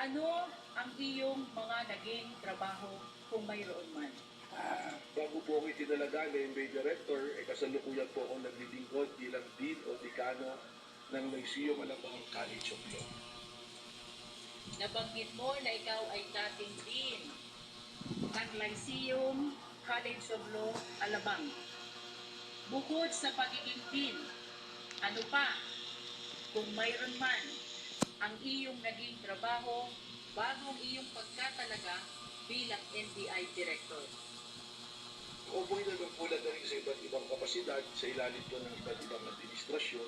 Ano ang iyong mga naging trabaho kung mayroon man? Bago po ako itinalaga na MBA Director, kasalukuyan po ako naglilingkod bilang Dean o Dekano ng Lyceum Alabang College of Law. Nabanggit mo na ikaw ay dating dean ng Lyceum College of Law, Alabang. Bukod sa pagiging dean, ano pa, kung mayroon man, ang iyong naging trabaho bagong iyong pagkatalaga bilang NBI Director? Umuwi na po na rin sa iba't ibang kapasidad sa ilalim po ng iba't ibang administrasyon.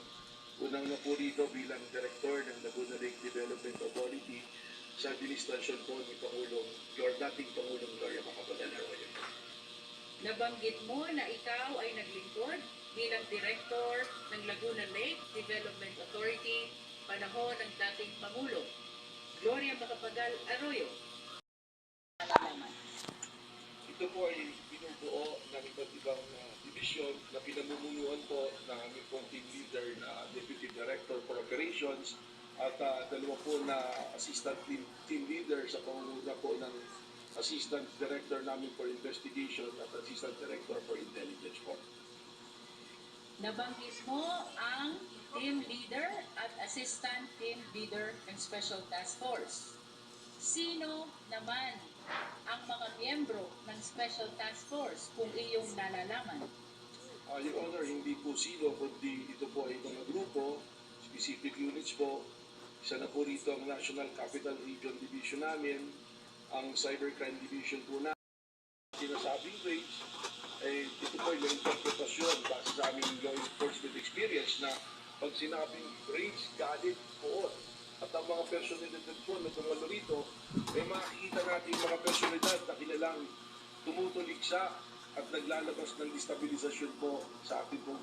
Unang na po rito bilang Director ng Laguna Lake Development Authority sa administrasyon po ni dating Pangulong Gloria Macapagal Arroyo. Nabanggit mo na ikaw ay naglingkod bilang Director ng Laguna Lake Development Authority panahon ng dating Pangulo, Gloria Macapagal Arroyo. Ito po ay binubuo ng iba't ibang division na pinamumunuan po ng aming pong team leader na Deputy Director for Operations at dalawa po na assistant team leader sa pangunguna po ng Assistant Director namin for Investigation at Assistant Director for Intelligence po. Nabanggit mo ang team leader at assistant team leader ng Special Task Force. Sino naman ang mga miyembro ng Special Task Force kung iyong nalalaman? Your Honor, hindi po sino, kundi ito po ay mga grupo, specific units po. Isa na po rito ang National Capital Region Division namin, ang Cybercrime Division po na sinasabing raids, ito po ay may interpretasyon base sa aming law enforcement experience na pag sinabing raids, galit po. At ang mga personalidad po na tumalo rito, ay makikita natin mga personalidad na kilalang tumutuliksa at naglalabas ng destabilisasyon po sa ating pong